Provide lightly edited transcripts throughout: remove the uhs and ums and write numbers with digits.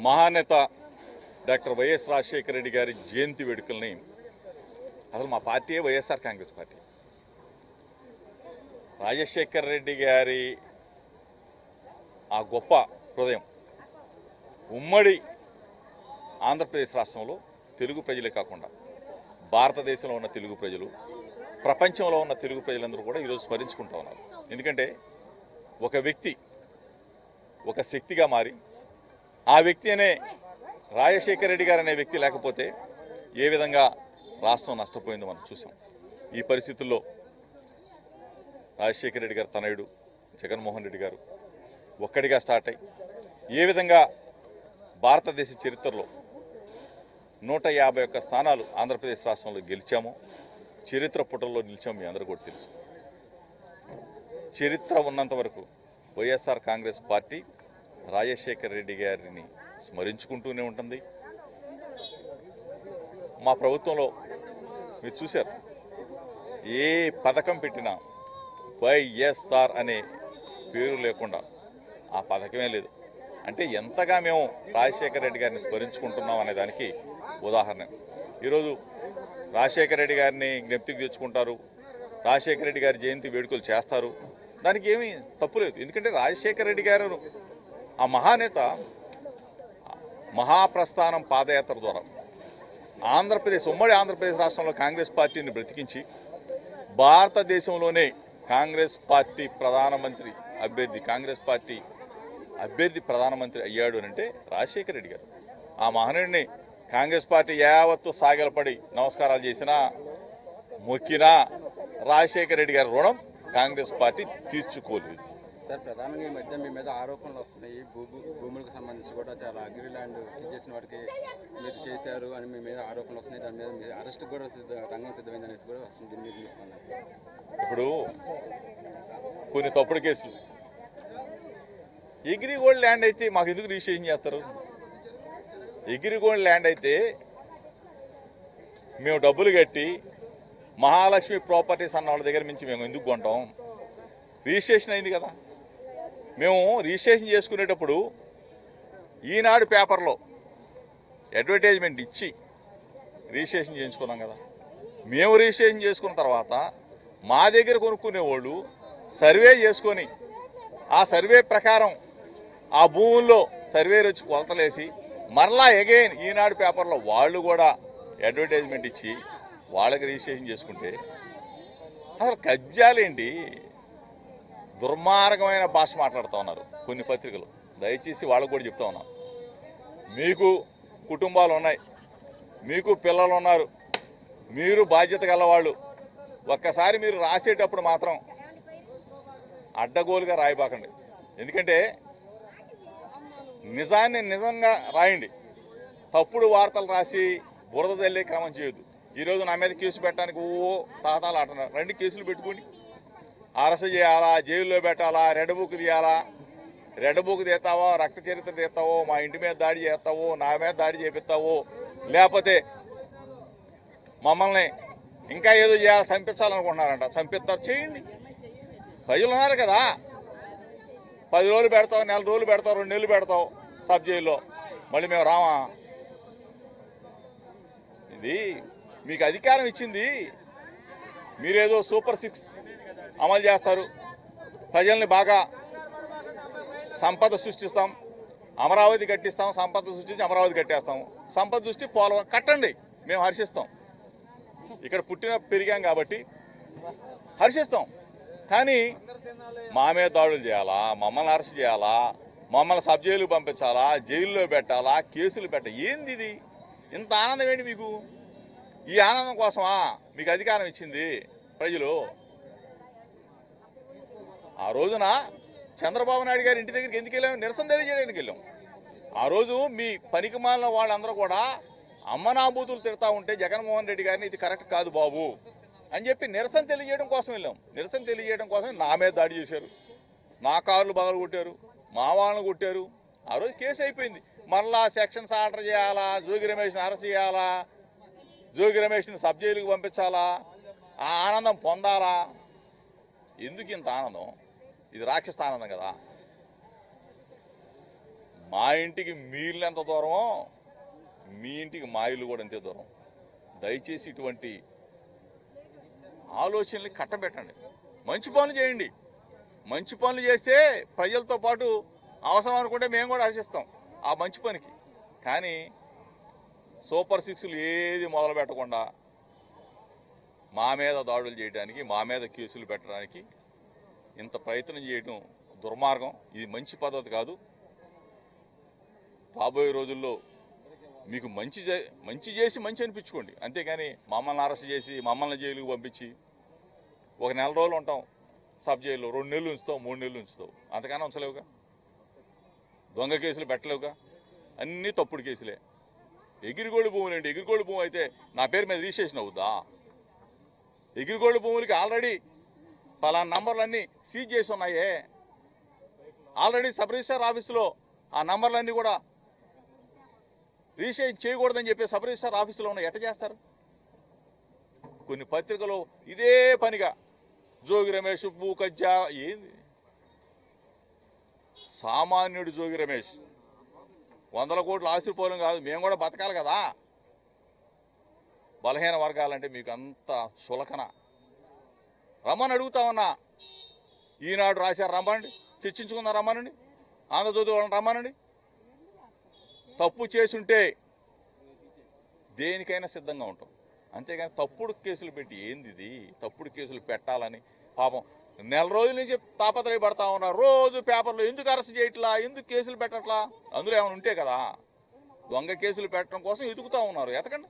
మహానేత doctor YS Rajasekhara Reddy గారి జయంతి వేడుకల్ని అసలు మా పార్టీ వైఎస్ఆర్ కాంగ్రెస్ పార్టీ. రాజశేఖర రెడ్డి గారి ఆ గొప్ప హృదయం ఉమ్మడి ఆంధ్రప్రదేశ్ రాష్ట్రంలో తెలుగు ప్రజలే కాకుండా భారతదేశంలో ఉన్న తెలుగు ప్రజలు, ప్రపంచంలో ఉన్న తెలుగు ప్రజలందరూ కూడా ఈరోజు స్మరించుకుంటూ ఉన్నారు. ఎందుకంటే ఒక వ్యక్తి ఒక శక్తిగా మారి, ఆ వ్యక్తి అనే రాజశేఖర రెడ్డి గారు అనే వ్యక్తి లేకపోతే ఏ విధంగా రాష్ట్రం నష్టపోయిందో మనం చూసాం. ఈ పరిస్థితుల్లో రాజశేఖర రెడ్డి గారు తనయుడు జగన్మోహన్ రెడ్డి గారు ఒక్కడిగా స్టార్ట్ అయ్యి ఏ విధంగా భారతదేశ చరిత్రలో 151 స్థానాలు ఆంధ్రప్రదేశ్ రాష్ట్రంలో గెలిచామో, చరిత్ర పుటల్లో నిలిచాము. మీ అందరూ కూడా తెలుసు. చరిత్ర ఉన్నంత వరకు వైఎస్ఆర్ కాంగ్రెస్ పార్టీ రాజశేఖర రెడ్డి గారిని స్మరించుకుంటూనే ఉంటుంది. మా ప్రభుత్వంలో మీరు చూశారు, ఏ పథకం పెట్టినా వైఎస్ఆర్ అనే పేరు లేకుండా ఆ పథకమే లేదు. అంటే ఎంతగా మేము రాజశేఖర రెడ్డి గారిని స్మరించుకుంటున్నాం అనే దానికి ఉదాహరణ. ఈరోజు రాజశేఖర రెడ్డి గారిని జ్ఞప్తికి తెచ్చుకుంటారు, రాజశేఖర రెడ్డి గారి జయంతి వేడుకలు చేస్తారు. దానికి ఏమీ తప్పులేదు. ఎందుకంటే రాజశేఖర రెడ్డి గారు ఆ మహానేత మహాప్రస్థానం పాదయాత్ర ద్వారా ఉమ్మడి ఆంధ్రప్రదేశ్ రాష్ట్రంలో కాంగ్రెస్ పార్టీని బ్రతికించి భారతదేశంలోనే కాంగ్రెస్ పార్టీ అభ్యర్థి ప్రధానమంత్రి అయ్యాడు అంటే రాజశేఖర రెడ్డి గారు. ఆ మహనీయుడిని కాంగ్రెస్ పార్టీ యావత్తు సాగలపడి నమస్కారాలు చేసినా, మొక్కినా రాజశేఖర రెడ్డి గారి రుణం కాంగ్రెస్ పార్టీ తీర్చుకోలేదు. సార్, ప్రధానంగా ఈ మధ్య మీ మీద ఆరోపణలు వస్తున్నాయి. భూములకు సంబంధించి కూడా చాలా అగ్రిల్యాండ్ సీజ్ చేసిన వాటికి మీరు చేశారు అని మీ మీద ఆరోపణలు వస్తున్నాయి. దాని మీద మీ అరెస్ట్ కూడా రంగం సిద్ధమైంది అనేసి కూడా వస్తుంది. దీన్ని తీసుకున్నారు. ఇప్పుడు కొన్ని తప్పుడు కేసులు, ఎగ్రిగోల్డ్ ల్యాండ్ అయితే మాకు ఎందుకు రిజిస్ట్రేషన్ చేస్తారు? ఎగ్రిగోల్డ్ ల్యాండ్ అయితే మేము డబ్బులు కట్టి మహాలక్ష్మి ప్రాపర్టీస్ అన్న వాళ్ళ దగ్గర నుంచి మేము ఎందుకు కొంటాం? రిజిస్ట్రేషన్ అయింది కదా. మేము రిజిస్ట్రేషన్ చేసుకునేటప్పుడు ఈనాడు పేపర్లో అడ్వర్టైజ్మెంట్ ఇచ్చి రిజిస్ట్రేషన్ చేయించుకున్నాం కదా. మేము రిజిస్ట్రేషన్ చేసుకున్న తర్వాత మా దగ్గర కొనుక్కునేవాళ్ళు సర్వే చేసుకొని ఆ సర్వే ప్రకారం ఆ భూముల్లో సర్వేర్ వచ్చి కొలతలేసి మరలా అగైన్ ఈనాడు పేపర్లో వాళ్ళు కూడా అడ్వర్టైజ్మెంట్ ఇచ్చి వాళ్ళకి రిజిస్ట్రేషన్ చేసుకుంటే అసలు కబ్జాలేంటి? దుర్మార్గమైన భాష మాట్లాడుతూ ఉన్నారు కొన్ని పత్రికలు. దయచేసి వాళ్ళకు కూడా చెప్తా ఉన్నాం, మీకు కుటుంబాలు ఉన్నాయి, మీకు పిల్లలు ఉన్నారు, మీరు బాధ్యత గలవాళ్ళు. ఒక్కసారి మీరు రాసేటప్పుడు మాత్రం అడ్డగోలుగా రాయబాకండి. ఎందుకంటే నిజాన్ని నిజంగా రాయండి. తప్పుడు వార్తలు రాసి బురద తల్లే క్రమం చేయొద్దు. ఈరోజు నా మీద కేసు పెట్టడానికి తాతాలు ఆడుతున్నారు. 2 కేసులు పెట్టుకుని అరెస్ట్ చేయాలా, జైల్లో పెట్టాలా, రెడ్ బుక్ తీయాలా? రెడ్ బుక్ తీస్తావో, రక్త చరిత్ర తీస్తావో, మా ఇంటి మీద దాడి చేస్తావో, నా మీద దాడి చేపిస్తావో, లేకపోతే మమ్మల్ని ఇంకా ఏదో చేయాలి, చంపించాలనుకుంటున్నారంట. చంపిస్తారు, చేయండి. ప్రజలు ఉన్నారు కదా. 10 రోజులు పెడతావు, నెల రోజులు పెడతావు, 2 నెలలు పెడతావు సబ్ జైల్లో. మళ్ళీ మేము రామా? ఇది మీకు అధికారం ఇచ్చింది, మీరేదో సూపర్ 6 అమలు చేస్తారు, ప్రజల్ని బాగా సంపద సృష్టిస్తాం, అమరావతి కట్టిస్తాం, సంపద సృష్టించి అమరావతి కట్టేస్తాం, సంపద సృష్టి పోలవరం కట్టండి, మేము హర్షిస్తాం. ఇక్కడ పుట్టిన పెరిగాం కాబట్టి హర్షిస్తాం. కానీ మా మీద దాడులు చేయాలా, మమ్మల్ని అరెస్ట్ చేయాలా, మమ్మల్ని సబ్ జైలుకు పంపించాలా, జైల్లో పెట్టాలా, కేసులు ఏంది ఇది? ఇంత ఆనందం ఏంటి మీకు? ఈ ఆనందం కోసమా మీకు అధికారం ఇచ్చింది ప్రజలు? ఆ రోజున చంద్రబాబు నాయుడు గారి ఇంటి దగ్గరికి ఎందుకు వెళ్ళాము? నిరసన తెలియజేయడానికి వెళ్ళాం. ఆ రోజు మీ పనికిమాలిన వాళ్ళందరూ కూడా అమ్మనాబూతులు తిడతా ఉంటే జగన్మోహన్ రెడ్డి గారిని ఇది కరెక్ట్ కాదు బాబు అని చెప్పి నిరసన తెలియజేయడం కోసం వెళ్ళాం. నిరసన తెలియజేయడం కోసం నా మీద దాడి చేశారు, నా కార్లు బగలు కొట్టారు, మా వాళ్ళని కొట్టారు. ఆ రోజు కేసు అయిపోయింది. మరలా సెక్షన్స్ ఆర్డర్ చేయాలా, జోగి రమేష్ని అరెస్ట్ చేయాలా, జోగి రమేష్ని సబ్ జైలుకి పంపించాలా, ఆ ఆనందం పొందాలా? ఎందుకు ఇంత ఆనందం? ఇది రాక్షస ఆనందం కదా. మా ఇంటికి మీళ్ళు ఎంత దూరమో మీ ఇంటికి మా ఇల్లు కూడా అంతే దూరం. దయచేసి ఇటువంటి ఆలోచనలు కట్టబెట్టండి. మంచి పనులు చేయండి. మంచి పనులు చేస్తే ప్రజలతో పాటు అవసరం అనుకుంటే మేము కూడా హర్షిస్తాం ఆ మంచి పనికి. కానీ సూపర్ సిక్స్లు ఏది మొదలు పెట్టకుండా మా మీద దాడులు చేయడానికి, మా మీద కేసులు పెట్టడానికి ఇంత ప్రయత్నం చేయడం దుర్మార్గం. ఇది మంచి పద్ధతి కాదు. రాబోయే రోజుల్లో మీకు మంచి చేసి మంచి అనిపించుకోండి. అంతేగాని మమ్మల్ని అరెస్ట్ చేసి మమ్మల్ని జైలుకు పంపించి ఒక నెల రోజులు ఉంటాం సబ్ జైల్లో, 2 నెలలు ఉంచుతావు, 3 నెలలు ఉంచుతావు, అంతకన్నా ఉంచలేవుగా. దొంగ కేసులు పెట్టలేవుగా, అన్నీ తప్పుడు కేసులే. ఎగిరిగోళ్ళు భూములు ఏంటి? ఎగిరిగోళ్ళు భూమి అయితే నా పేరు మీద రిజిస్ట్రేషన్ అవుద్దా? ఎగిరిగోళ్ళు భూములకి ఆల్రెడీ పలానా నంబర్లన్నీ సీజ్ చేసి ఉన్నాయే. ఆల్రెడీ సబ్ రిజిస్ట్రార్ ఆఫీసులో ఆ నంబర్లన్నీ కూడా రిజిస్ట్రేషన్ చేయకూడదని చెప్పి సబ్ రిజిస్ట్రార్ ఆఫీసులో ఉన్నాయి. ఎట్ట చేస్తారు? కొన్ని పత్రికలు ఇదే పనిగా జోగి రమేష్ భూ కజ్జా, ఏంది సామాన్యుడు జోగి రమేష్ 100 కోట్ల ఆస్తిపోలం కాదు, మేము కూడా బతకాలి కదా. బలహీన వర్గాలంటే మీకు అంత చులకన. రమ్మని అడుగుతా ఉన్నా. ఈనాడు రాశారు, రమ్మనండి, చర్చించుకుందాం, రమ్మనండి. ఆంధ్రజ్యోతి వాళ్ళని రమ్మనండి. తప్పు చేసుంటే దేనికైనా సిద్ధంగా ఉంటాం. అంతేగాని తప్పుడు కేసులు పెట్టి ఏంది ఇది? తప్పుడు కేసులు పెట్టాలని పాపం నెల రోజుల నుంచి తాపత్రయపడతా ఉన్నారు. రోజు పేపర్లో ఎందుకు అరెస్ట్ చేయట్లా, ఎందుకు కేసులు పెట్టట్లా? అందులో ఏమైనా ఉంటే కదా. దొంగ కేసులు పెట్టడం కోసం ఎతుకుతా ఉన్నారు. ఎతకండి.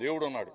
దేవుడు ఉన్నాడు.